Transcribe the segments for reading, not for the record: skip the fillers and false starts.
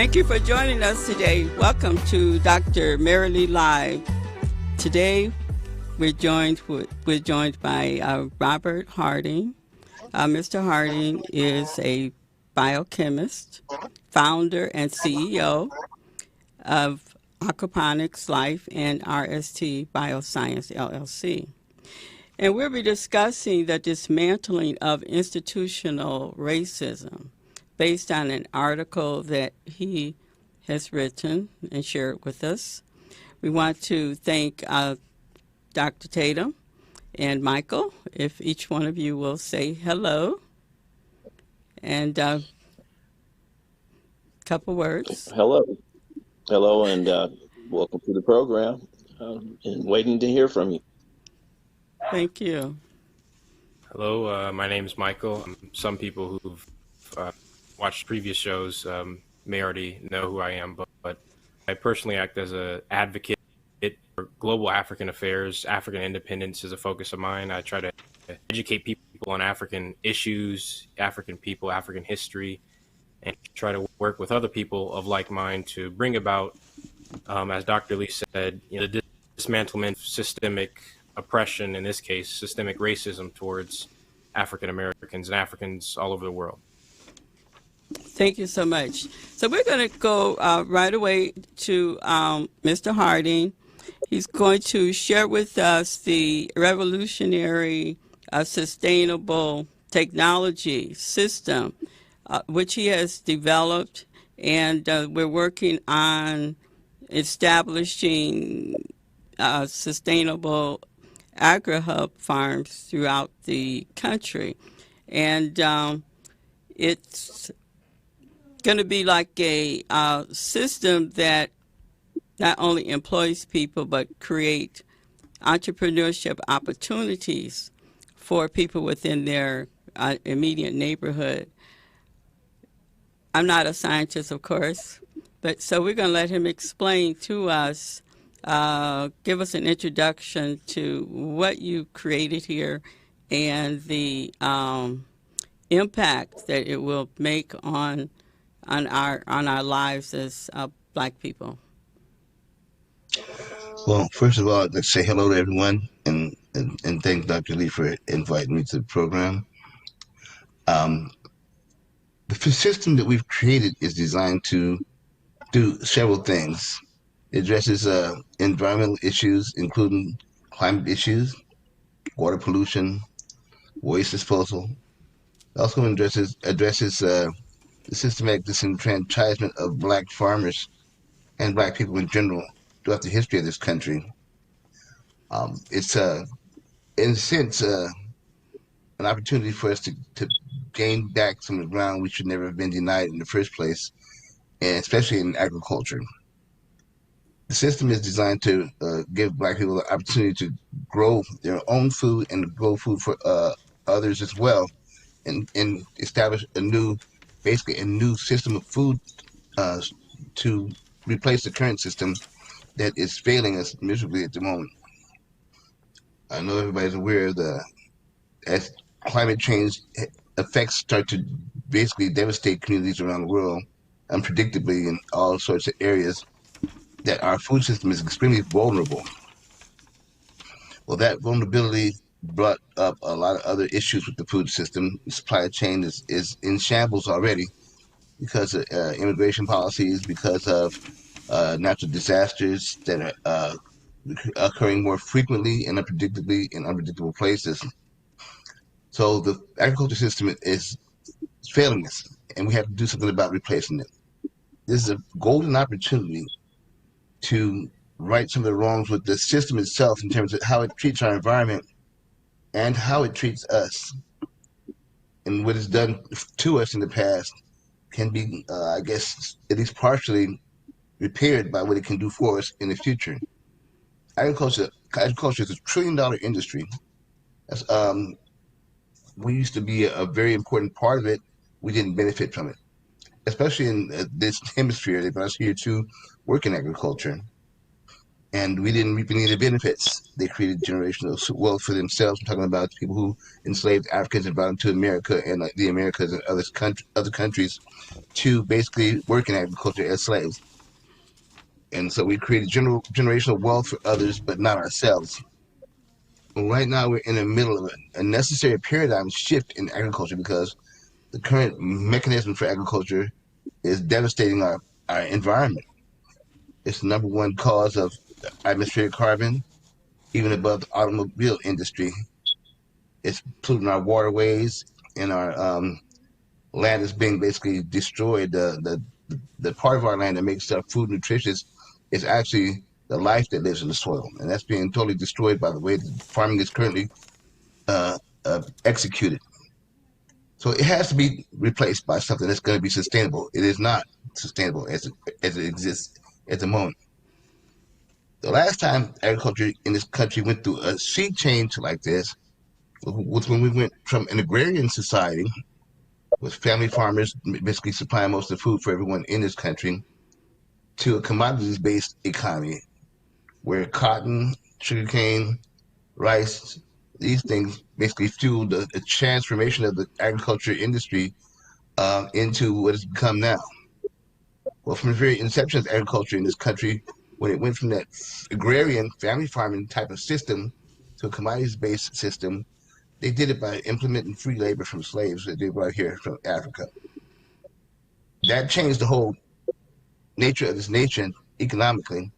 Thank you for joining us today. Welcome to Dr. Marilee Live. Today, we're joined by Robert Harding. Mr. Harding is a biochemist, founder and CEO of Aquaponics Life and RST Bioscience LLC. And we'll be discussing the dismantling of institutional racism based on an article that he has written and shared with us. We want to thank Dr. Tatum and Michael, if each one of you will say hello and a couple words. Hello, and welcome to the program. And waiting to hear from you. Thank you. Hello, my name is Michael. Some people who've watched previous shows may already know who I am, but I personally act as an advocate for global African affairs. African independence is a focus of mine. I try to educate people on African issues, African people, African history, and try to work with other people of like mind to bring about, as Dr. Lee said, the dismantlement of systemic oppression, in this case, systemic racism towards African Americans and Africans all over the world. Thank you so much. So we're going to go right away to Mr. Harding. He's going to share with us the revolutionary sustainable technology system which he has developed, and we're working on establishing sustainable agri-hub farms throughout the country. And it's going to be like a system that not only employs people but create entrepreneurship opportunities for people within their immediate neighborhood. I'm not a scientist, of course, but so we're going to let him explain to us, give us an introduction to what you created here and the impact that it will make on our lives as Black people. Well, first of all, let's say hello to everyone, and thank Dr. Lee for inviting me to the program. The system that we've created is designed to do several things. It addresses environmental issues, including climate issues, water pollution, waste disposal. It also addresses the systematic disenfranchisement of Black farmers and Black people in general throughout the history of this country. It's, in a sense, an opportunity for us to gain back some of the ground we should never have been denied in the first place, and especially in agriculture. The system is designed to give Black people the opportunity to grow their own food and grow food for others as well, and establish basically a new system of food to replace the current system that is failing us miserably at the moment. I know everybody's aware of as climate change effects start to basically devastate communities around the world unpredictably in all sorts of areas, that our food system is extremely vulnerable. Well, that vulnerability brought up a lot of other issues with the food system. The supply chain is in shambles already because of immigration policies, because of natural disasters that are occurring more frequently and unpredictably in unpredictable places. So the agriculture system is failing us, and we have to do something about replacing it. This is a golden opportunity to right some of the wrongs with the system itself in terms of how it treats our environment and how it treats us. And what it's done to us in the past can be, I guess, at least partially repaired by what it can do for us in the future. Agriculture is a $1 trillion industry. That's, we used to be a very important part of it. We didn't benefit from it, especially in this hemisphere that brought us here to work in agriculture. and we didn't reap any of the benefits. They created generational wealth for themselves. I'm talking about people who enslaved Africans and brought them to America and the Americas and other countries to basically work in agriculture as slaves. And so we created generational wealth for others, but not ourselves. Right now, we're in the middle of a necessary paradigm shift in agriculture because the current mechanism for agriculture is devastating our environment. It's the number one cause of atmospheric carbon, even above the automobile industry. It's polluting our waterways, and our land is being basically destroyed. The part of our land that makes our food nutritious is actually the life that lives in the soil, and that's being totally destroyed by the way that farming is currently executed. So it has to be replaced by something that's going to be sustainable. It is not sustainable as it exists at the moment. The last time agriculture in this country went through a sea change like this was when we went from an agrarian society with family farmers basically supplying most of the food for everyone in this country to a commodities based economy where cotton, sugarcane, rice, these things basically fueled the transformation of the agriculture industry into what it's become now. Well, from the very inception of agriculture in this country, when it went from that agrarian family farming type of system to a commodities based system, they did it by implementing free labor from slaves that they brought here from Africa. That changed the whole nature of this nation economically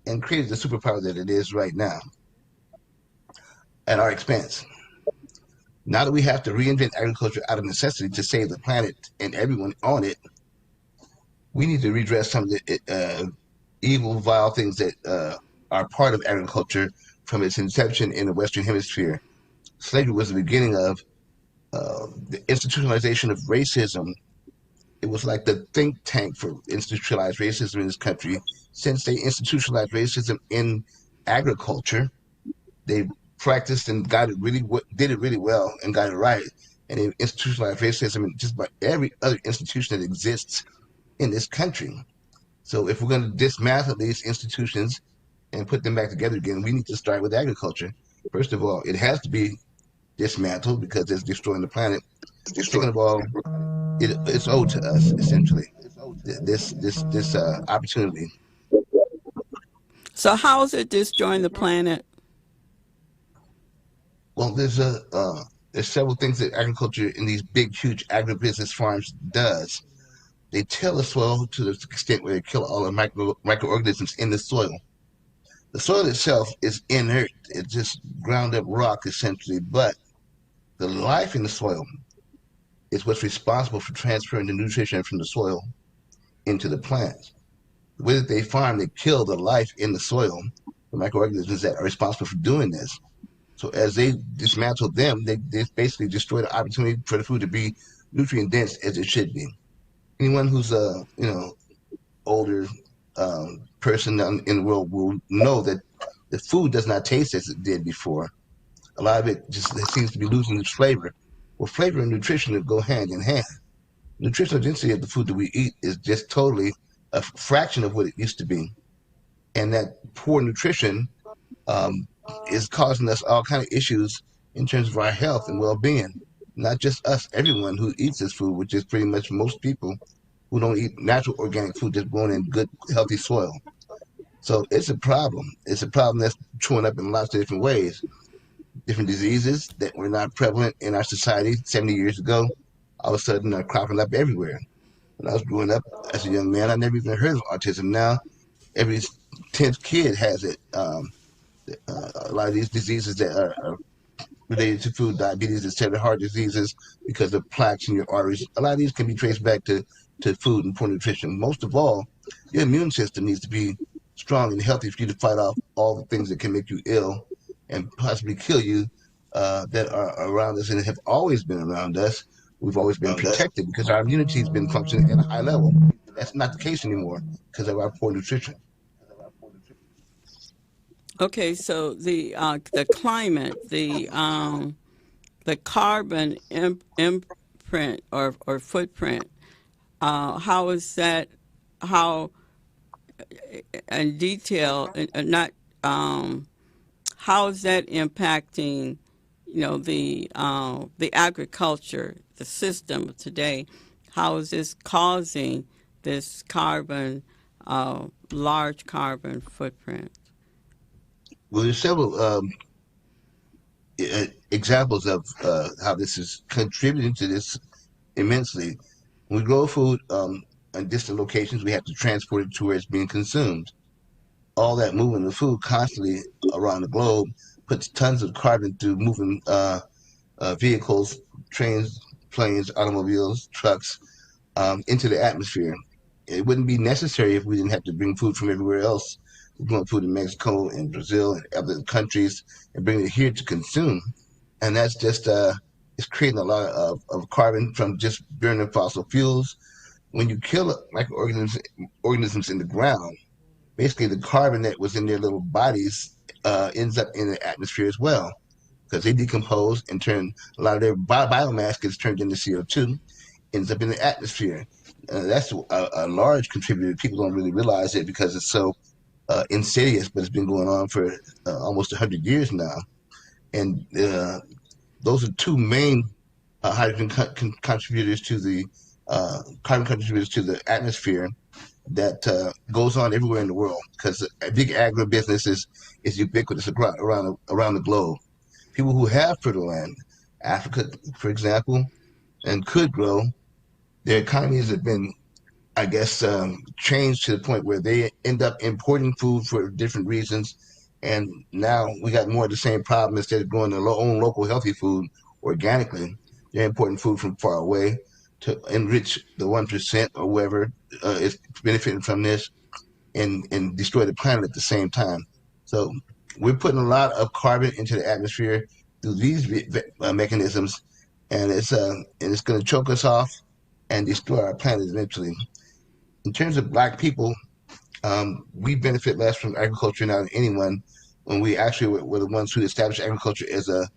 and created the superpower that it is right now at our expense. Now that we have to reinvent agriculture out of necessity to save the planet and everyone on it, we need to redress some of the evil, vile things that are part of agriculture from its inception in the Western Hemisphere. Slavery was the beginning of the institutionalization of racism. It was like the think tank for institutionalized racism in this country. Since they institutionalized racism in agriculture, they practiced and got it really, did it really well and got it right. And they institutionalized racism in just about every other institution that exists in this country. So if we're going to dismantle these institutions and put them back together again, we need to start with agriculture. First of all, it has to be dismantled because it's destroying the planet. Second of all, it's owed to us essentially. This opportunity. So how is it destroying the planet? Well, there's several things that agriculture in these big, huge agribusiness farms does. They till the soil to the extent where they kill all the microorganisms in the soil. The soil itself is inert; it's just ground up rock essentially. But the life in the soil is what's responsible for transferring the nutrition from the soil into the plants. The way that they farm, they kill the life in the soil, the microorganisms that are responsible for doing this. So as they dismantle them, they basically destroy the opportunity for the food to be nutrient dense as it should be. Anyone who's a older person in the world will know that the food does not taste as it did before. A lot of it just seems to be losing its flavor. Well, flavor and nutrition go hand in hand. Nutritional density of the food that we eat is just totally a fraction of what it used to be, and that poor nutrition um, is causing us all kind of issues in terms of our health and well-being. Not just us, everyone who eats this food, which is pretty much most people who don't eat natural organic food that's grown in good, healthy soil. So it's a problem. It's a problem that's showing up in lots of different ways. Different diseases that were not prevalent in our society 70 years ago, all of a sudden are cropping up everywhere. When I was growing up as a young man, I never even heard of autism. Now, every 10th kid has it. A lot of these diseases that are related to food, diabetes, etc., heart diseases, because of plaques in your arteries. A lot of these can be traced back to food and poor nutrition. Most of all, your immune system needs to be strong and healthy for you to fight off all the things that can make you ill and possibly kill you that are around us and have always been around us. We've always been protected because our immunity has been functioning at a high level. That's not the case anymore because of our poor nutrition. Okay, so the climate, the carbon imprint or footprint, how is that? How in detail, not how is that impacting, the agriculture, the system today? How is this causing this large carbon footprint? Well, there's several examples of how this is contributing to this immensely. When we grow food in distant locations, we have to transport it to where it's being consumed. All that movement of food constantly around the globe puts tons of carbon through moving vehicles, trains, planes, automobiles, trucks into the atmosphere. It wouldn't be necessary if we didn't have to bring food from everywhere else. We're growing food in Mexico and Brazil and other countries and bringing it here to consume. And that's just it's creating a lot of carbon from just burning fossil fuels. When you kill organisms in the ground, basically the carbon that was in their little bodies ends up in the atmosphere as well because they decompose and turn a lot of their biomass gets turned into CO2, ends up in the atmosphere. That's a large contributor. People don't really realize it because it's so insidious, but it's been going on for almost 100 years now. And those are two main hydrogen contributors to the carbon contributors to the atmosphere that goes on everywhere in the world because big agribusiness is ubiquitous around the globe. People who have fertile land, Africa, for example, and could grow, their economies have been, I guess, changed to the point where they end up importing food for different reasons. And now we got more of the same problem. Instead of growing their own local healthy food organically, they're importing food from far away to enrich the 1% or whoever is benefiting from this and destroy the planet at the same time. So we're putting a lot of carbon into the atmosphere through these mechanisms, and it's going to choke us off and destroy our planet eventually. In terms of Black people, we benefit less from agriculture now than anyone. When we actually were the ones who established agriculture as a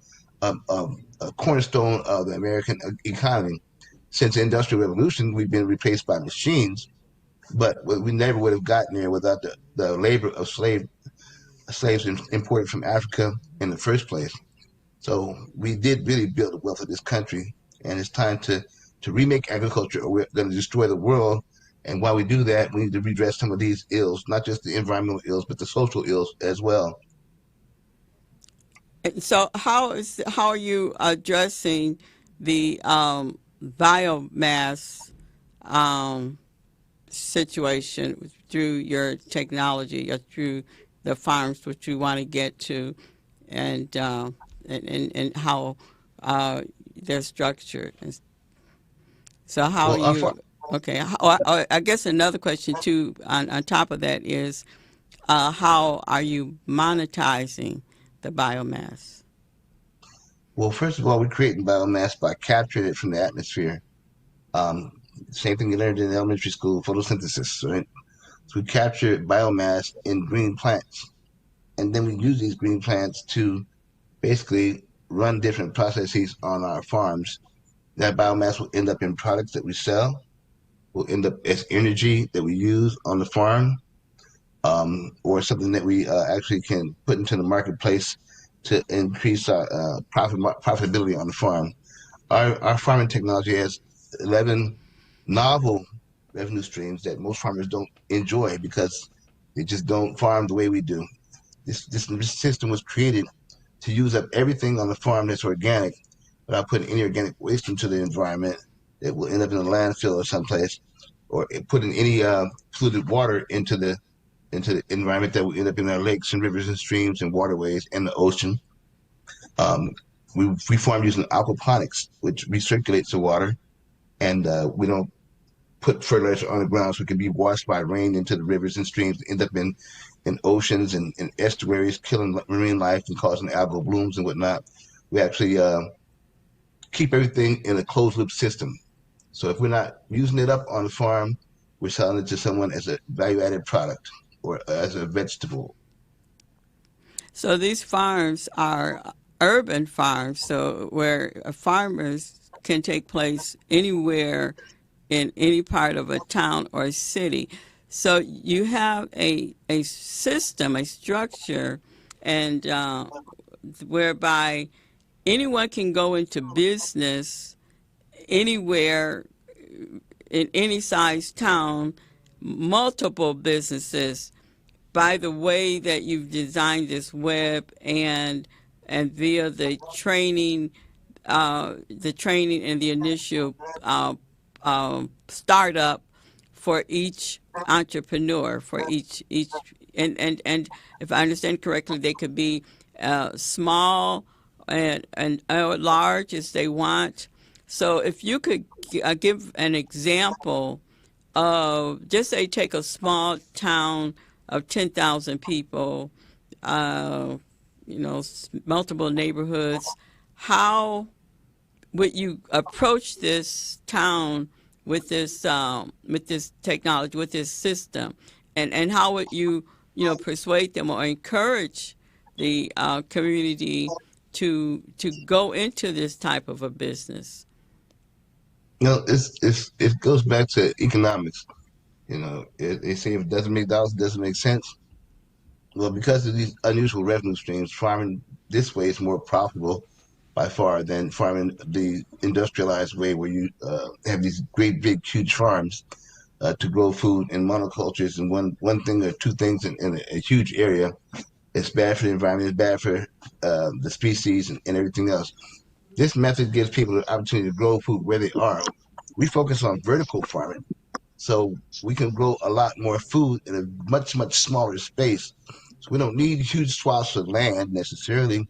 cornerstone of the American economy. Since the Industrial Revolution, we've been replaced by machines, but we never would have gotten there without the labor of slaves imported from Africa in the first place. So we did really build the wealth of this country, and it's time to remake agriculture, or we're going to destroy the world. And while we do that, we need to redress some of these ills, not just the environmental ills, but the social ills as well. So how are you addressing the biomass um, situation through your technology or through the farms which you want to get to, and and how they're structured? And so how are Well, you? Okay, I guess another question too on top of that is how are you monetizing the biomass? well, first of all, we're creating biomass by capturing it from the atmosphere. Um, Same thing you learned in elementary school, photosynthesis, right? So we capture biomass in green plants, and then we use these green plants to basically run different processes on our farms. That biomass will end up in products that we sell, will end up as energy that we use on the farm, or something that we actually can put into the marketplace to increase our profitability on the farm. Our farming technology has 11 novel revenue streams that most farmers don't enjoy because they just don't farm the way we do. This system was created to use up everything on the farm that's organic without putting any organic waste into the environment that will end up in a landfill or someplace, or putting any polluted water into the environment that will end up in our lakes and rivers and streams and waterways and the ocean. Um, we farm using aquaponics, which recirculates the water, and we don't put fertilizer on the ground so it can be washed by rain into the rivers and streams, end up in oceans and estuaries, killing marine life and causing algal blooms and whatnot. We actually keep everything in a closed loop system. So if we're not using it up on the farm, we're selling it to someone as a value added product or as a vegetable. So these farms are urban farms, so where farmers can take place anywhere in any part of a town or a city. So you have a system, a structure, and whereby anyone can go into business anywhere in any size town, multiple businesses, by the way that you've designed this web and via the training and the initial startup for each entrepreneur, for each and if I understand correctly, they could be small and large as they want. So if you could give an example of, just say, take a small town of 10,000 people, uh, multiple neighborhoods, how would you approach this town with this technology, with this system, and how would you persuade them or encourage the community to go into this type of a business? It goes back to economics. They say if it doesn't make dollars, it doesn't make sense. Well, because of these unusual revenue streams, farming this way is more profitable by far than farming the industrialized way, where you have these great, big, huge farms to grow food in monocultures and one thing or two things in a huge area. It's bad for the environment. It's bad for the species and everything else. This method gives people the opportunity to grow food where they are. We focus on vertical farming, so we can grow a lot more food in a much, much smaller space. So we don't need huge swaths of land necessarily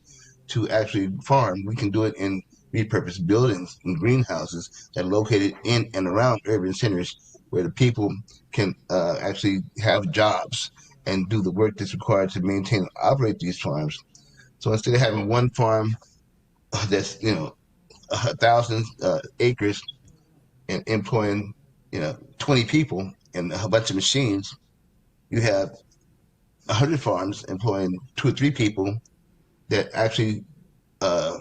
to actually farm. We can do it in repurposed buildings and greenhouses that are located in and around urban centers where the people can actually have jobs and do the work that's required to maintain and operate these farms. So instead of having one farm that's 1,000 acres and employing 20 people and a bunch of machines, you have 100 farms employing two or three people that actually uh,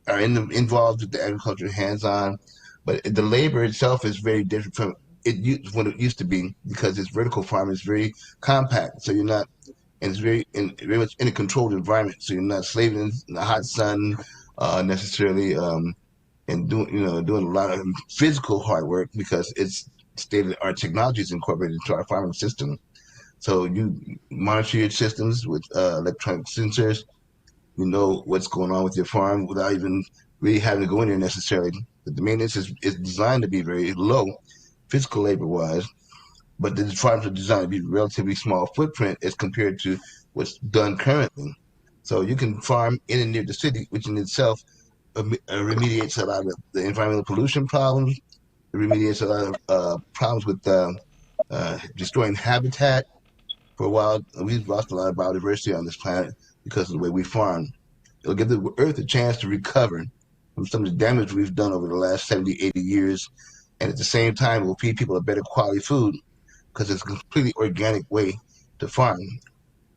are involved with the agriculture hands-on. But the labor itself is very different from what it used to be, because this vertical farming is very compact. So you're not, and it's very much in a controlled environment. So you're not slaving in the hot sun necessarily, and doing a lot of physical hard work, because it's state of the art technology is incorporated into our farming system. So you monitor your systems with electronic sensors. You know what's going on with your farm without even really having to go in there necessarily. But the maintenance is designed to be very low, physical labor wise. But the farms are designed to be relatively small footprint as compared to what's done currently. So you can farm in and near the city, which in itself remediates a lot of the environmental pollution problems. It remediates a lot of problems with destroying habitat. For a while, we've lost a lot of biodiversity on this planet because of the way we farm. It'll give the earth a chance to recover from some of the damage we've done over the last 70, 80 years. And at the same time, we'll feed people a better quality food because it's a completely organic way to farm.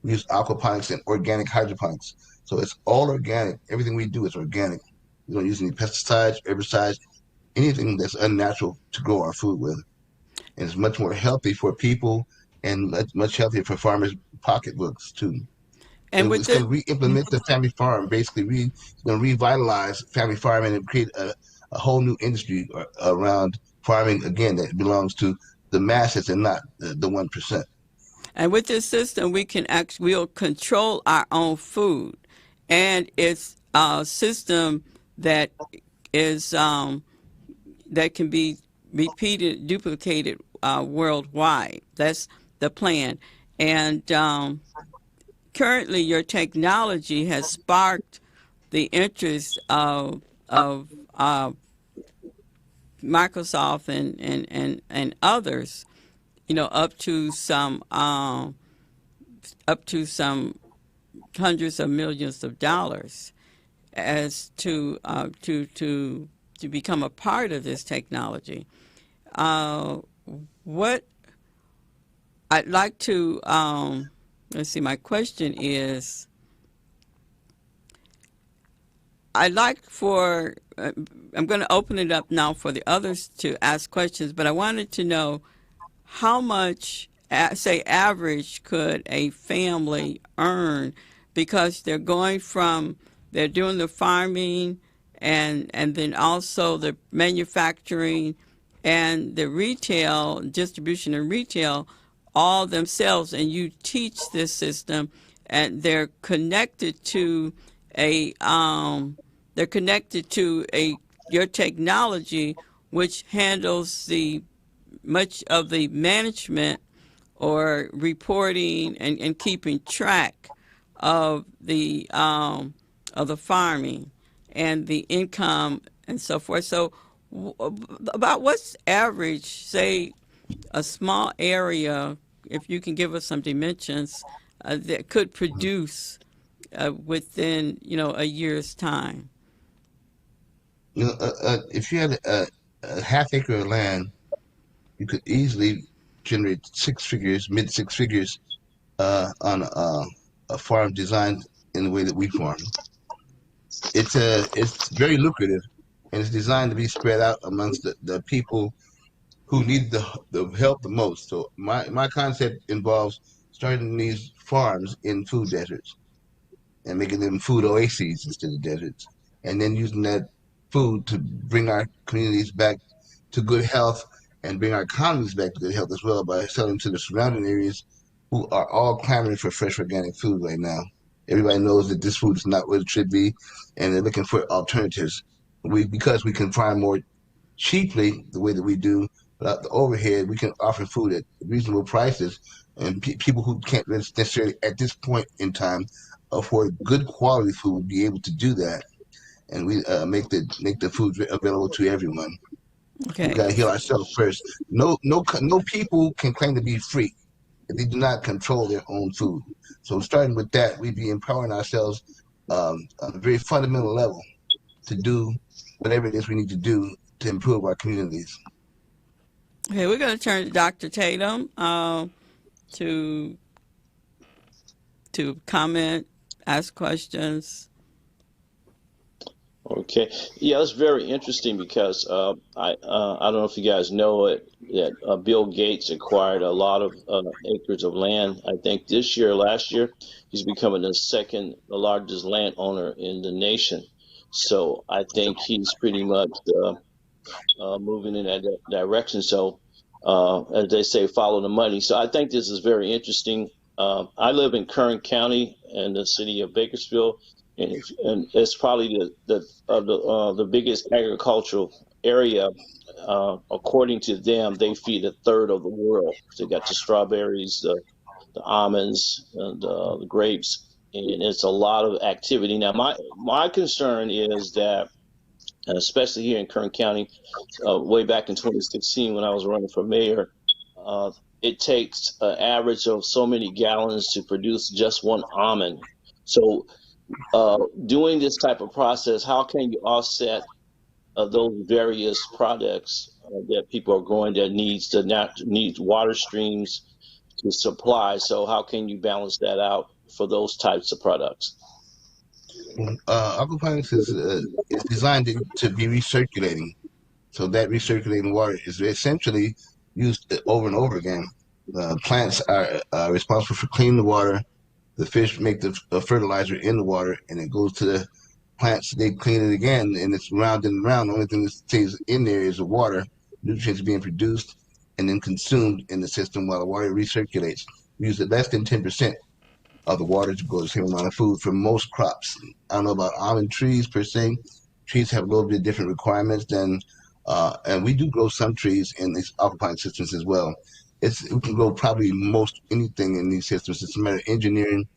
We use aquaponics and organic hydroponics. So it's all organic. Everything we do is organic. We don't use any pesticides, herbicides, anything that's unnatural to grow our food with. And it's much more healthy for people and much healthier for farmers' pocketbooks too. And with It's going the to re-implement the family farm. Basically, it's going to revitalize family farming and create a whole new industry around farming again that belongs to the masses and not the 1%. And with this system, we'll control our own food, and it's a system that is that can be repeated, duplicated worldwide. That's the plan. And currently, your technology has sparked the interest of Microsoft and others. Up to some hundreds of millions of dollars as to become a part of this technology. What I'd like to let's see. My question is, I'd like for I'm going to open it up now for the others to ask questions, but I wanted to know how much, say, average could a family earn, because they're doing the farming and then also the manufacturing and the retail, distribution and retail, all themselves, and you teach this system, and a they're connected to a your technology, which handles the much of the management or reporting and keeping track of the farming and the income and so forth. So, about what's average, say, a small area, if you can give us some dimensions, that could produce within a year's time. If you had a half acre of land, you could easily generate six figures, mid six figures, on a farm designed in the way that we farm. It's very lucrative, and it's designed to be spread out amongst the people who need the help the most. So my concept involves starting these farms in food deserts and making them food oases instead of deserts, and then using that food to bring our communities back to good health and bring our economies back to good health as well by selling to the surrounding areas who are all clamoring for fresh organic food right now. Everybody knows that this food is not what it should be, and they're looking for alternatives. Because we can find more cheaply the way that we do without the overhead, we can offer food at reasonable prices, and people who can't necessarily at this point in time afford good quality food be able to do that, and we make the food available to everyone. We Okay. got to heal ourselves first. No people can claim to be free if they do not control their own food. So starting with that, we be empowering ourselves on a very fundamental level to do whatever it is we need to do to improve our communities. Okay, we're going to turn to Dr. Tatum to comment, ask questions. Okay, yeah, that's very interesting because I don't know if you guys know it that Bill Gates acquired a lot of acres of land. I think this year, last year, he's becoming the second largest landowner in the nation. So I think he's pretty much moving in that direction. So, as they say, follow the money. So I think this is very interesting. I live in Kern County in the city of Bakersfield, and it's probably the biggest agricultural area. According to them, they feed a third of the world. They got the strawberries, the almonds, and the grapes, and it's a lot of activity. Now, my concern is that, and especially here in Kern County, way back in 2016 when I was running for mayor, uh, it takes an average of so many gallons to produce just one almond. So, doing this type of process, how can you offset those various products that people are growing that needs water streams to supply? So, how can you balance that out for those types of products? Aquaponics is designed to be recirculating. So that recirculating water is essentially used over and over again. Plants are responsible for cleaning the water. The fish make the fertilizer in the water, and it goes to the plants. They clean it again, and it's round and round. The only thing that stays in there is the water. Nutrients being produced and then consumed in the system while the water recirculates. We use less than 10% of the water to grow the same amount of food for most crops. I don't know about almond trees per se. Trees have a little bit different requirements than, and we do grow some trees in these aquaponic systems as well. We can grow probably most anything in these systems. It's a matter of engineering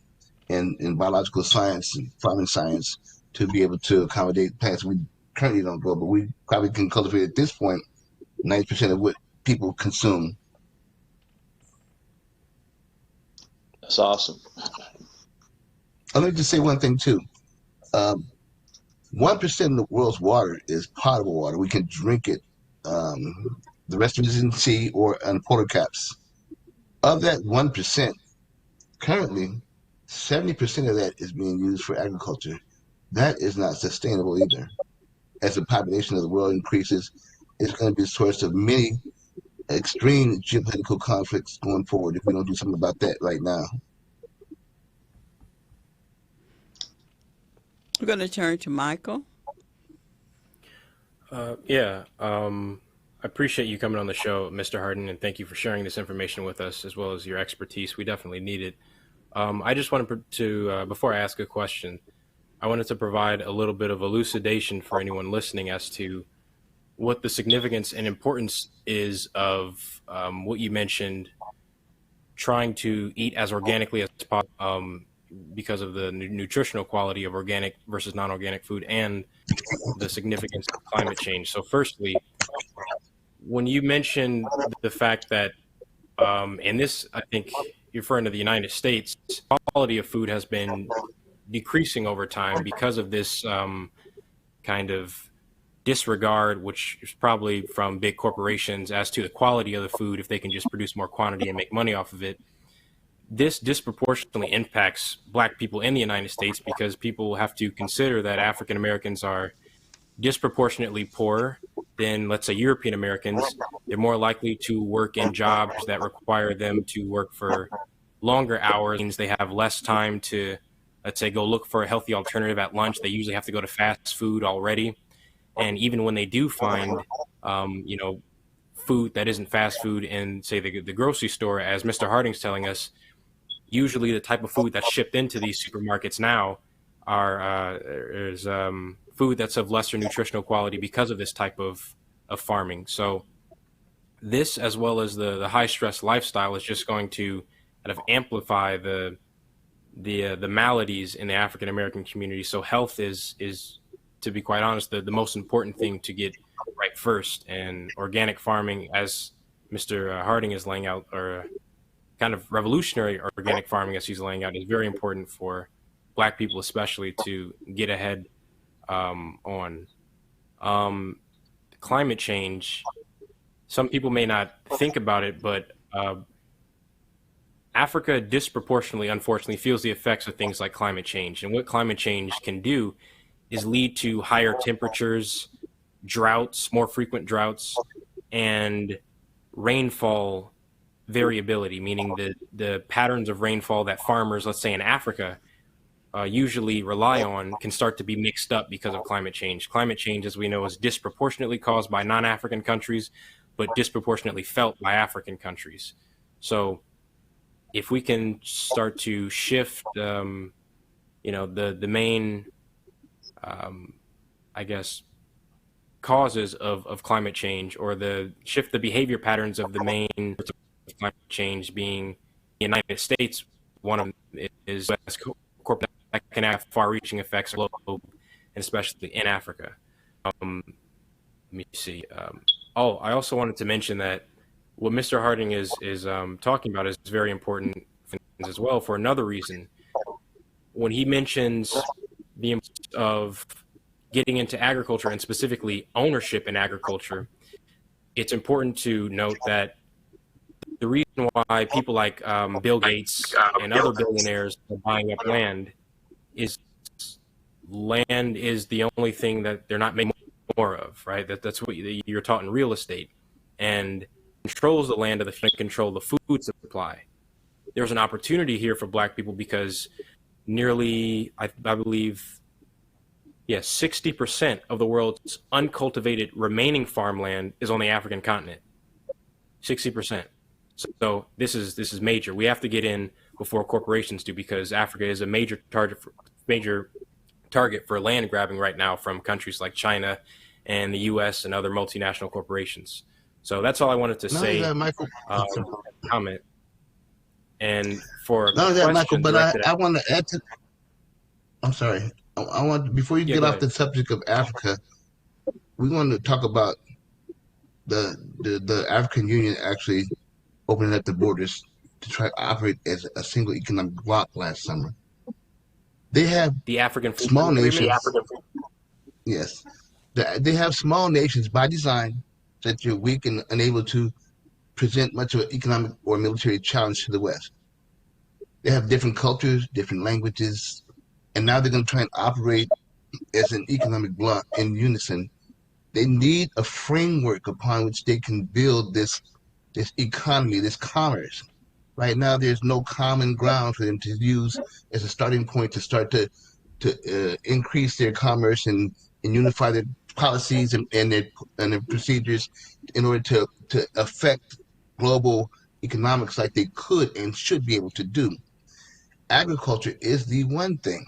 and biological science and farming science to be able to accommodate plants we currently don't grow, but we probably can cultivate at this point 90% of what people consume. That's awesome. Let me just say one thing too. 1% of the world's water is potable water. We can drink it. The rest of it is in sea or on polar caps. Of that 1%, currently 70% of that is being used for agriculture. That is not sustainable either. As the population of the world increases, it's going to be a source of many extreme geopolitical conflicts going forward if we don't do something about that right now. We're going to turn to Michael. Yeah, I appreciate you coming on the show, Mr. Harden, and thank you for sharing this information with us as well as your expertise. We definitely need it. I just wanted to, before I ask a question, I wanted to provide a little bit of elucidation for anyone listening as to what the significance and importance is of what you mentioned, trying to eat as organically as possible because of the nutritional quality of organic versus non-organic food and the significance of climate change. So firstly, when you mentioned the fact that, and this, I think you're referring to the United States, quality of food has been decreasing over time because of this kind of disregard, which is probably from big corporations as to the quality of the food if they can just produce more quantity and make money off of it. This disproportionately impacts Black people in the United States because people have to consider that African Americans are disproportionately poorer than, let's say, European Americans. They're more likely to work in jobs that require them to work for longer hours. It means they have less time to, let's say, go look for a healthy alternative at lunch. They usually have to go to fast food already. And even when they do find, food that isn't fast food in, say, the grocery store, as Mr. Harding's telling us, usually the type of food that's shipped into these supermarkets now is food that's of lesser nutritional quality because of this type of farming. So this, as well as the high stress lifestyle, is just going to kind of amplify the maladies in the African American community. So health is, to be quite honest, the most important thing to get right first. And organic farming, as Mr. Harding is laying out, or kind of revolutionary organic farming as he's laying out, is very important for Black people especially to get ahead on. Climate change, some people may not think about it, but Africa disproportionately, unfortunately, feels the effects of things like climate change. And what climate change can do is lead to higher temperatures, droughts, more frequent droughts, and rainfall variability, meaning the patterns of rainfall that farmers, let's say in Africa, usually rely on can start to be mixed up because of climate change. Climate change, as we know, is disproportionately caused by non-African countries, but disproportionately felt by African countries. So if we can start to shift, the main, I guess, causes of climate change, or shift the behavior patterns of the main climate change, being the United States, one of them is corporate that can have far-reaching effects on the globe, and especially in Africa. Let me see. I also wanted to mention that what Mr. Harding is talking about is very important as well for another reason. When he mentions the importance of getting into agriculture, and specifically ownership in agriculture, it's important to note that the reason why people like Bill Gates and other billionaires are buying up land is land is the only thing that they're not making more of, right? That's what you're taught in real estate. And controls the land of the control the food supply. There's an opportunity here for Black people because nearly, I believe, 60% of the world's uncultivated remaining farmland is on the African continent. 60%. So this is major. We have to get in before corporations do, because Africa is a major target for land grabbing right now from countries like China and the U.S. and other multinational corporations. So that's all I wanted to say. That, Michael. Comment. And for None of that, Michael. But I want to add to. I'm sorry. I want, before you get off the subject of Africa, we want to talk about the African Union actually opening up the borders to try to operate as a single economic bloc last summer. They have the African small nations. Yes, they have small nations by design that you're weak and unable to present much of an economic or military challenge to the West. They have different cultures, different languages, and now they're going to try and operate as an economic bloc in unison. They need a framework upon which they can build this this economy, this commerce. Right now, there's no common ground for them to use as a starting point to start to increase their commerce and unify their policies and their procedures in order to affect global economics like they could and should be able to do. Agriculture is the one thing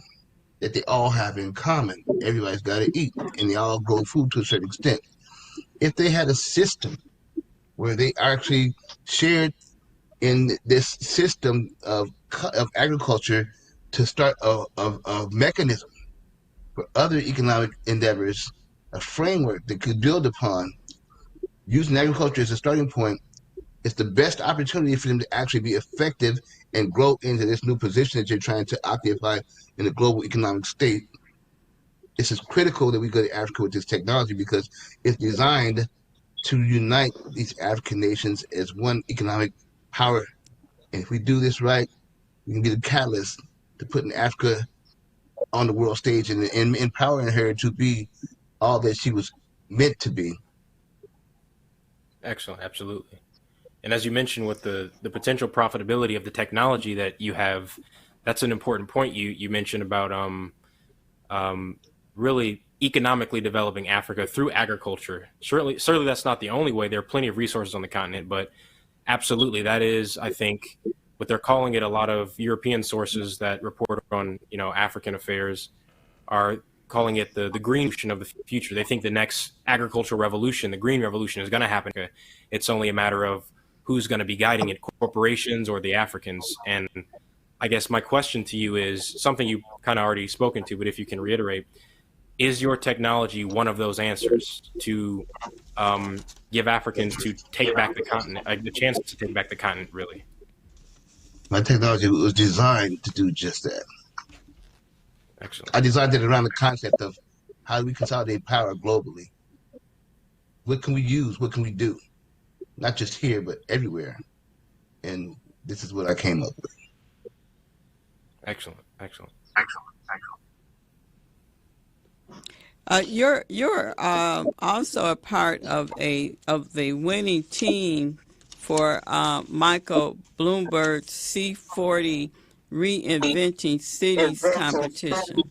that they all have in common. Everybody's got to eat, and they all grow food to a certain extent. If they had a system where they actually shared in this system of agriculture to start a mechanism for other economic endeavors, a framework that could build upon using agriculture as a starting point, it's the best opportunity for them to actually be effective and grow into this new position that you're trying to occupy in the global economic state. It's as critical that we go to Africa with this technology because it's designed to unite these African nations as one economic power. And if we do this right, we can be the catalyst to putting Africa on the world stage and empowering her to be all that she was meant to be. Excellent, absolutely. And as you mentioned, with the potential profitability of the technology that you have, that's an important point you mentioned about really economically developing Africa through agriculture. Certainly that's not the only way. There are plenty of resources on the continent, but absolutely that is, I think, what they're calling it. A lot of European sources that report on African affairs are calling it the green revolution of the future. They think the next agricultural revolution, the green revolution, is going to happen. It's only a matter of who's going to be guiding it, corporations or the Africans. And I guess my question to you is something you kind of already spoken to, but if you can reiterate, is your technology one of those answers to give Africans to take back the continent, the chance to take back the continent, really? My technology was designed to do just that. Excellent. I designed it around the concept of how do we consolidate power globally? What can we use? What can we do? Not just here, but everywhere. And this is what I came up with. Excellent. Excellent. You're also a part of the winning team for Michael Bloomberg's C40 Reinventing Cities competition,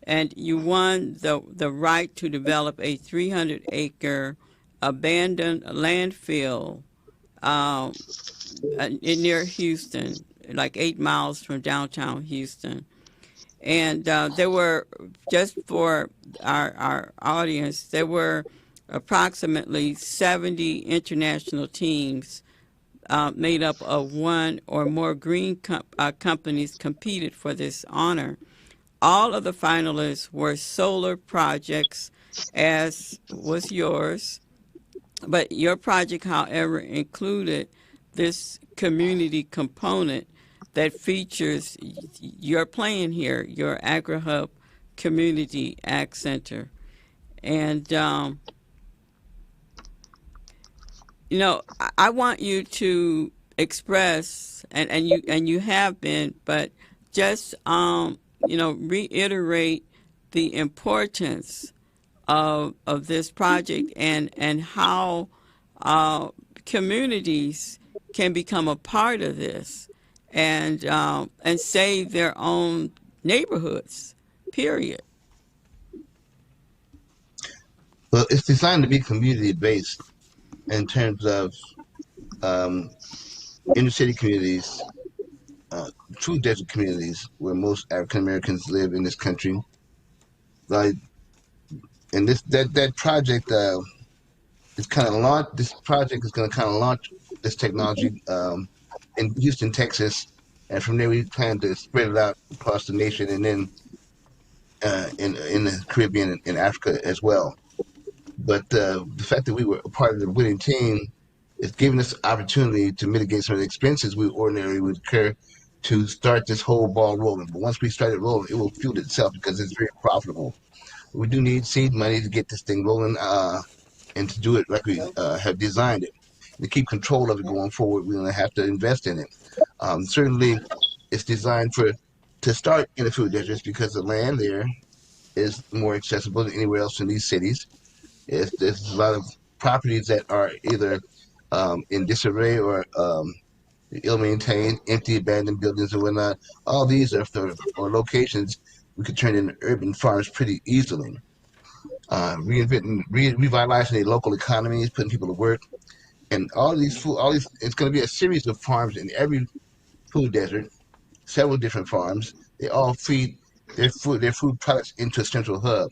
and you won the right to develop a 300-acre abandoned landfill near Houston, like 8 miles from downtown Houston. And there were, just for our audience, there were approximately 70 international teams made up of one or more green companies competed for this honor. All of the finalists were solar projects, as was yours. But your project, however, included this community component that features your plan here, your AgriHub Community Ag Center. And, I want you to express, and you have been, but just, reiterate the importance of this project and how communities can become a part of this and save their own neighborhoods, period. Well, it's designed to be community based in terms of inner city communities, true desert communities where most African Americans live in this country. Like, and that project is kind of launch. This project is going to kind of launch this technology in Houston, Texas, and from there we plan to spread it out across the nation, and then in the Caribbean and Africa as well. But the fact that we were a part of the winning team is giving us the opportunity to mitigate some of the expenses we ordinarily would incur to start this whole ball rolling. But once we start it rolling, it will fuel itself because it's very profitable. We do need seed money to get this thing rolling and to do it like we have designed it. To keep control of it going forward, we're going to have to invest in it. Certainly, it's designed to start in the food districts because the land there is more accessible than anywhere else in these cities. There's a lot of properties that are either in disarray or ill-maintained, empty, abandoned buildings and whatnot. All these are or locations we could turn into urban farms pretty easily. Revitalizing the local economies, putting people to work, and all these. It's going to be a series of farms in every food desert, several different farms. They all feed their food products into a central hub.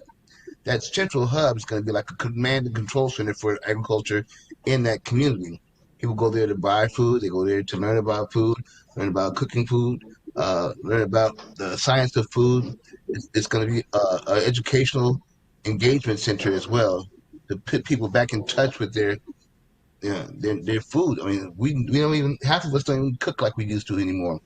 That central hub is going to be like a command and control center for agriculture in that community. People go there to buy food. They go there to learn about food, learn about cooking food, learn about the science of food. It's going to be an educational engagement center as well to put people back in touch with their food. I mean, we don't even half of us don't even cook like we used to anymore.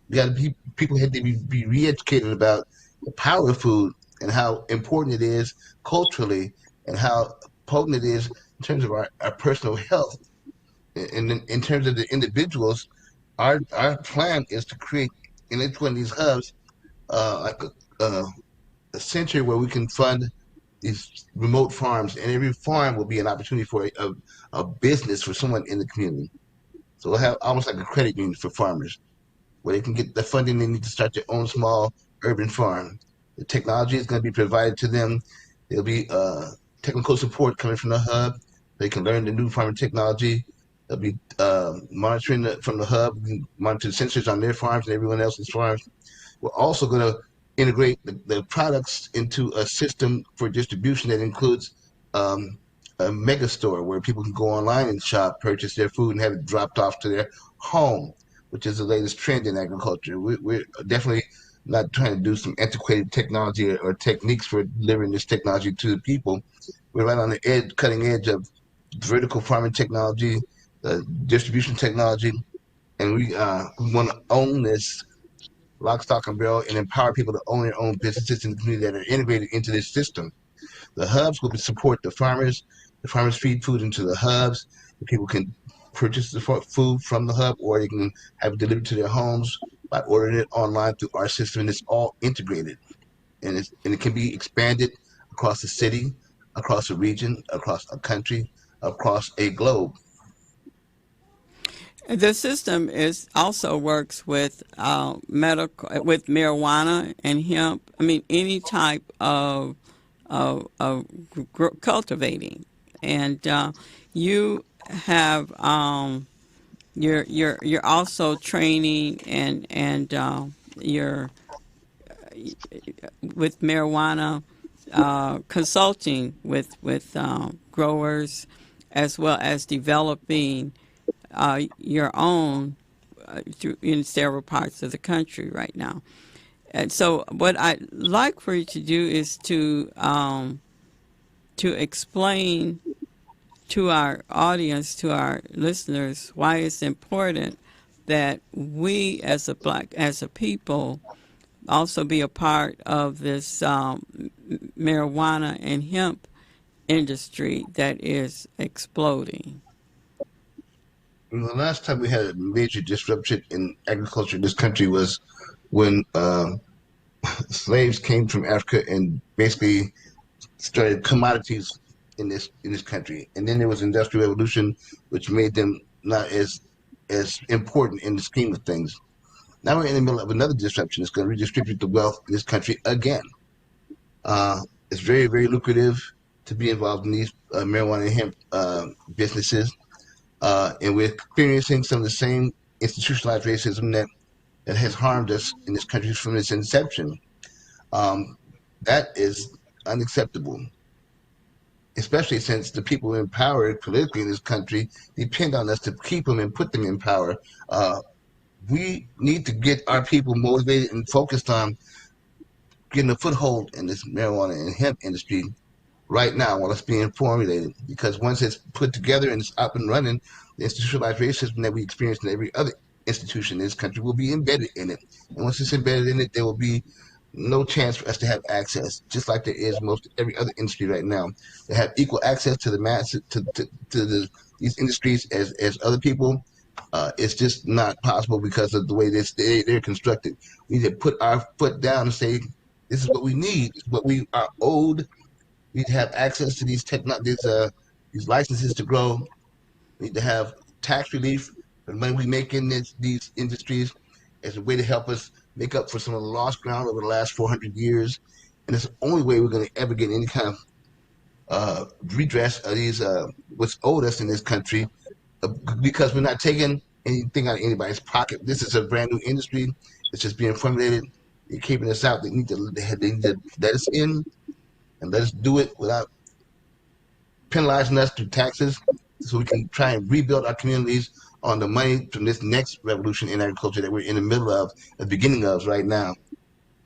We got to be people had to be re-educated about the power of food and how important it is culturally and how potent it is in terms of our personal health. In terms of the individuals, our plan is to create in each one of these hubs like a center where we can fund these remote farms, and every farm will be an opportunity for a business for someone in the community. So we'll have almost like a credit union for farmers where they can get the funding they need to start their own small urban farm. The technology is going to be provided to them. There'll be technical support coming from the hub. They can learn the new farming technology. They'll be monitoring from the hub, monitor the sensors on their farms and everyone else's farms. We're also going to integrate the products into a system for distribution that includes um, a mega store where people can go online and shop, purchase their food, and have it dropped off to their home, which is the latest trend in agriculture. We're definitely not trying to do some antiquated technology or techniques for delivering this technology to the people. We're right on the edge, cutting edge of vertical farming technology, distribution technology, and we want to own this lock, stock, and barrel and empower people to own their own businesses in the community that are integrated into this system. The hubs will support the farmers. The farmers feed food into the hubs. The people can purchase the food from the hub or they can have it delivered to their homes by ordering it online through our system. And it's all integrated. And it can be expanded across the city, across a region, across a country, across a globe. The system is also works with medical with marijuana and hemp. I mean, any type of cultivating, and you have you're also training and you're with marijuana consulting with growers as well as developing your own in several parts of the country right now. And so, what I'd like for you to do is to explain to our audience, to our listeners, why it's important that we as a people also be a part of this marijuana and hemp industry that is exploding. The last time we had a major disruption in agriculture in this country was when slaves came from Africa and basically started commodities in this country. And then there was industrial revolution, which made them not as important in the scheme of things. Now we're in the middle of another disruption. It's going to redistribute the wealth in this country again. It's very, very lucrative to be involved in these marijuana and hemp businesses. And we're experiencing some of the same institutionalized racism that has harmed us in this country from its inception. Um, that is unacceptable, especially since the people in power politically in this country depend on us to keep them and put them in power. Uh, we need to get our people motivated and focused on getting a foothold in this marijuana and hemp industry right now while it's being formulated. Because once it's put together and it's up and running, the institutionalized racism that we experience in every other institution in this country will be embedded in it. And once it's embedded in it, there will be no chance for us to have access, just like there is most every other industry right now. To have equal access to the mass these industries as other people, it's just not possible because of the way they're constructed. We need to put our foot down and say, this is what we need, this is what we are owed. We need to have access to these licenses to grow. We need to have tax relief for the money we make in these industries as a way to help us make up for some of the lost ground over the last 400 years. And it's the only way we're going to ever get any kind of redress of these what's owed us in this country because we're not taking anything out of anybody's pocket. This is a brand new industry. It's just being formulated. They're keeping us out. They need to let us in and let us do it without penalizing us through taxes so we can try and rebuild our communities on the money from this next revolution in agriculture that we're in the middle of, the beginning of right now.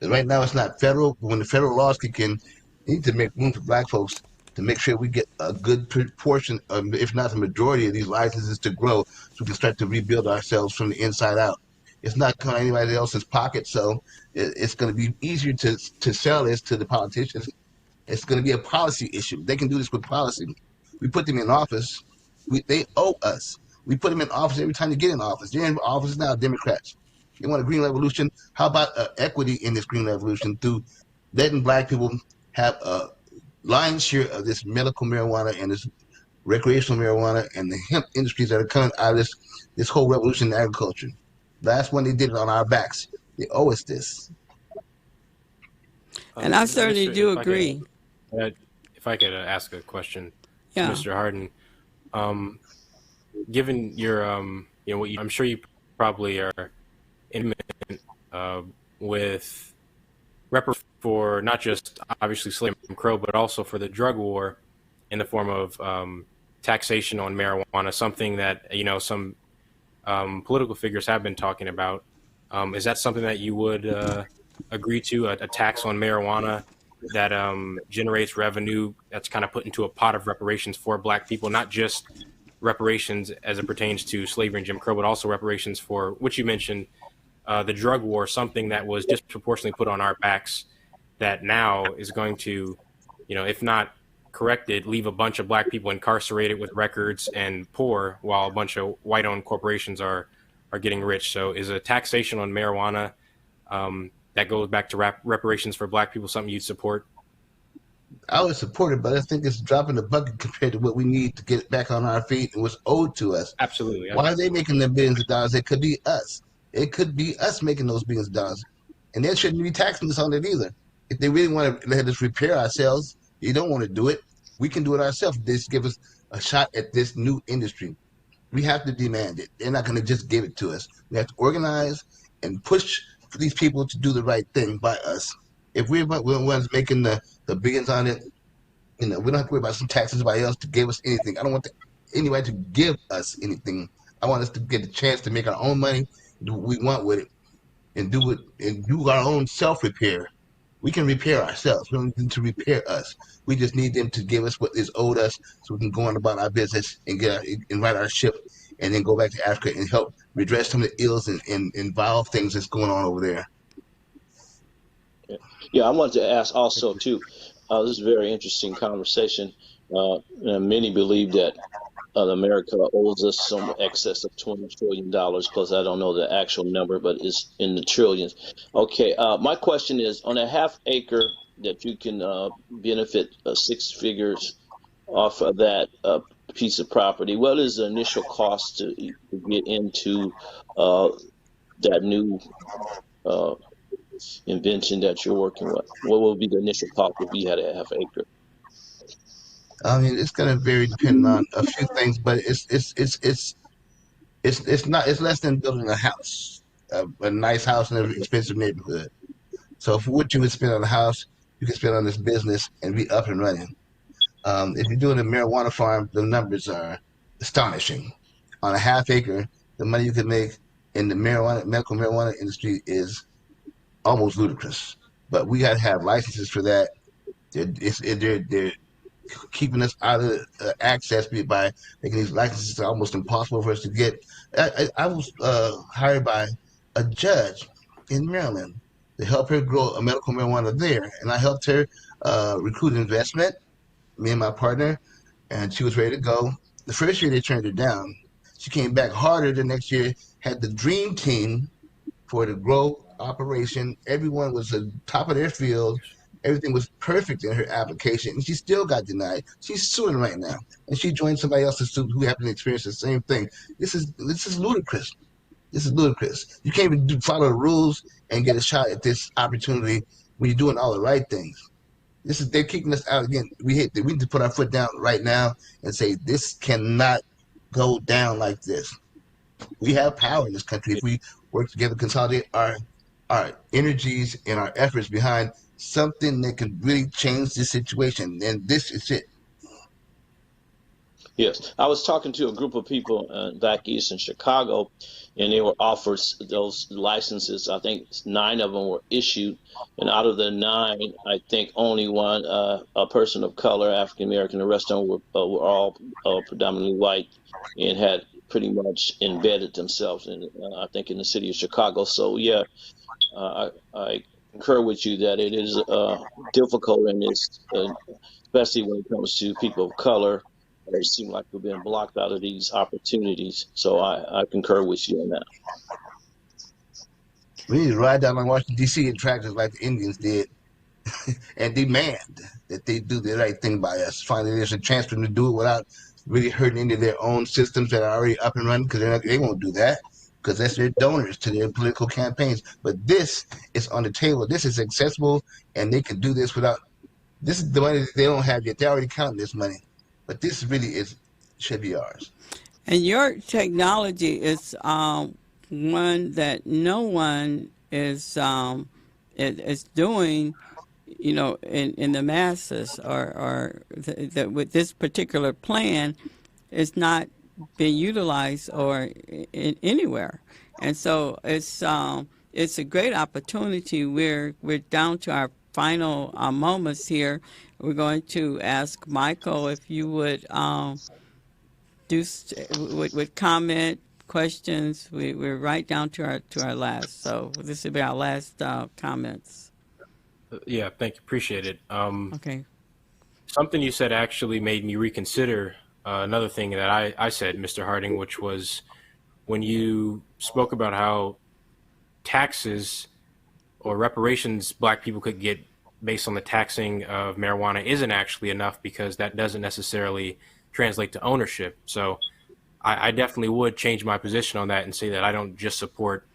Right now, it's not federal, but when the federal laws kick in, we need to make room for black folks to make sure we get a good portion, if not the majority of these licenses to grow so we can start to rebuild ourselves from the inside out. It's not coming out of anybody else's pocket, so it's going to be easier to sell this to the politicians. It's going to be a policy issue. They can do this with policy. We put them in office. They owe us. We put them in office every time they get in office. They're in office now, Democrats. They want a green revolution. How about equity in this green revolution through letting black people have a lion's share of this medical marijuana and this recreational marijuana and the hemp industries that are coming out of this whole revolution in agriculture. Last one they did it on our backs. They owe us this. And I certainly do agree. If I could ask a question to Yeah. Mr. Harden, given your, I'm sure you probably are intimate with for not just obviously slave and crow, but also for the drug war in the form of taxation on marijuana, something that some political figures have been talking about. Is that something that you would agree to, a tax on marijuana that generates revenue that's kind of put into a pot of reparations for black people, not just reparations as it pertains to slavery and Jim Crow, but also reparations for, which you mentioned, the drug war, something that was disproportionately put on our backs that now is going to, if not corrected, leave a bunch of black people incarcerated with records and poor while a bunch of white-owned corporations are getting rich. So is a taxation on marijuana that goes back to reparations for black people something you'd support? I would support it, but I think it's dropping the bucket compared to what we need to get back on our feet and what's owed to us. Absolutely. Why are they making the billions of dollars? It could be us. It could be us making those billions of dollars. And they shouldn't be taxing us on it either. If they really want to let us repair ourselves, they don't want to do it. We can do it ourselves. They just give us a shot at this new industry. We have to demand it. They're not going to just give it to us. We have to organize and push for these people to do the right thing by us. If we're the ones making the billions on it, we don't have to worry about some taxes by else to give us anything. I don't want anybody to give us anything. I want us to get the chance to make our own money, do what we want with it, and do our own self-repair. We can repair ourselves. We don't need them to repair us. We just need them to give us what is owed us so we can go on about our business and and right our ship and then go back to Africa and help redress some of the ills and vile things that's going on over there. Yeah, I wanted to ask also too. This is a very interesting conversation. Many believe that America owes us some excess of $20 trillion. Plus, I don't know the actual number, but it's in the trillions. Okay, my question is, on a half acre that you can benefit 6 figures off of that piece of property, what is the initial cost to get into that new invention that you're working with? What will be the initial cost if you had a half acre? I mean, it's going to vary depending on a few things, but it's less than building a house, a nice house in an expensive neighborhood. So for what you would spend on a house, you can spend on this business and be up and running. If you're doing a marijuana farm, the numbers are astonishing. On a half acre, the money you can make in the medical marijuana industry is almost ludicrous. But we got to have licenses for that. They're keeping us out of access by making these licenses almost impossible for us to get. I was hired by a judge in Maryland to help her grow a medical marijuana there, and I helped her recruit investment, me and my partner, and she was ready to go. The first year they turned her down. She came back harder the next year, had the dream team for the grow operation. Everyone was at the top of their field, Everything was perfect in her application, and she still got denied. She's suing right now, and she joined somebody else to sue who happened to experience the same thing. This is ludicrous. This is ludicrous. You can't even follow the rules and get a shot at this opportunity when you're doing all the right things. They're kicking us out again. We need to put our foot down right now and say this cannot go down like this. We have power in this country if we work together, consolidate our energies and our efforts behind something that can really change this situation. And this is it. Yes, I was talking to a group of people back east in Chicago, and they were offered those licenses. I think 9 of them were issued, and out of the 9, I think only one, a person of color, African American. The rest of them were all predominantly white, and had pretty much embedded themselves in, I think, in the city of Chicago. So yeah, I concur with you that it is difficult in this, especially when it comes to people of color. It seems like we're being blocked out of these opportunities. So I concur with you on that. We need to ride down on Washington, D.C. in tractors like the Indians did and demand that they do the right thing by us. Finally, there's a chance for them to do it without really hurting into their own systems that are already up and running because they won't do that because that's their donors to their political campaigns. But this is on the table. This is accessible, and they can do this without. This is the money that they don't have yet. They're already counting this money, but this really should be ours. And your technology is one that no one is doing, in the masses, or that with this particular plan is not being utilized or anywhere. And so it's a great opportunity. We're down to our final moments here. We're going to ask Michael if you would would comment questions. We're right down to our last. So this will be our last comments. Yeah, thank you. Appreciate it. Okay. Something you said actually made me reconsider another thing that I said, Mr. Harding, which was when you spoke about how taxes or reparations black people could get based on the taxing of marijuana isn't actually enough because that doesn't necessarily translate to ownership. So I definitely would change my position on that and say that I don't just support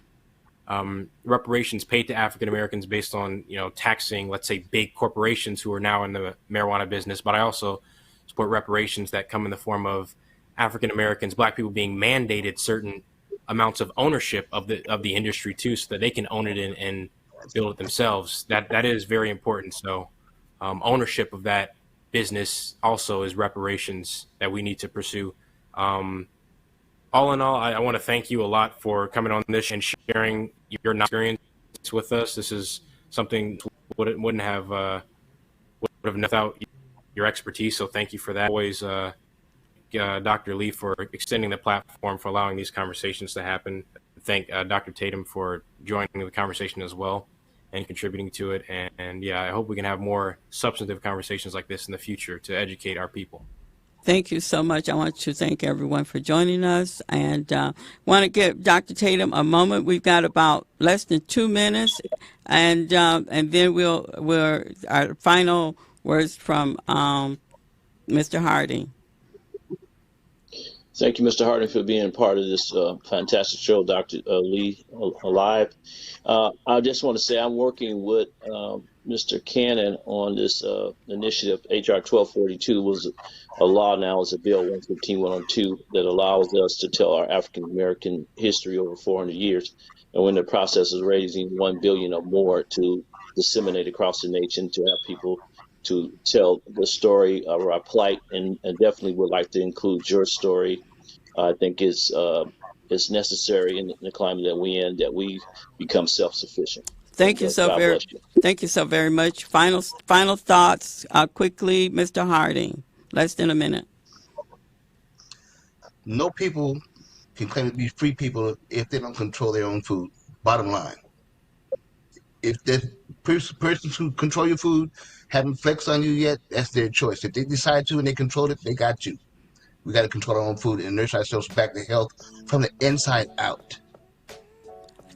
reparations paid to African Americans based on, taxing, let's say, big corporations who are now in the marijuana business, but I also support reparations that come in the form of African Americans, black people being mandated certain amounts of ownership of the industry too, so that they can own it and build it themselves. That is very important. So ownership of that business also is reparations that we need to pursue. All in all, I want to thank you a lot for coming on this and sharing your experience with us. This is something wouldn't have without your expertise. So thank you for that. Always, Dr. Lee, for extending the platform, for allowing these conversations to happen. Thank Dr. Tatum for joining the conversation as well and contributing to it. And yeah, I hope we can have more substantive conversations like this in the future to educate our people. Thank you so much. I want to thank everyone for joining us, and want to give Dr. Tatum a moment. We've got about less than 2 minutes, and then we'll our final words from Mr. Harding. Thank you, Mr. Harding, for being part of this fantastic show, Dr. Lee Alive. I just want to say I'm working with Mr. Cannon on this initiative. HR 1242 was a law now, is a bill 115-102 that allows us to tell our African American history over 400 years. And we're in the process of raising $1 billion or more to disseminate across the nation to have people to tell the story of our plight, and definitely would like to include your story. I think it's necessary in the climate that we're in that we become self-sufficient. Thank you so very. Thank you so very much. Final thoughts quickly, Mr. Harding. Less than a minute. No people can claim to be free people if they don't control their own food. Bottom line. If the persons who control your food haven't flexed on you yet, that's their choice. If they decide to and they control it, they got you. We got to control our own food and nurse ourselves back to health from the inside out.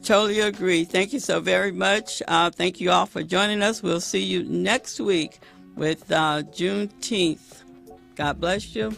Totally agree. Thank you so very much. Thank you all for joining us. We'll see you next week with Juneteenth. God bless you.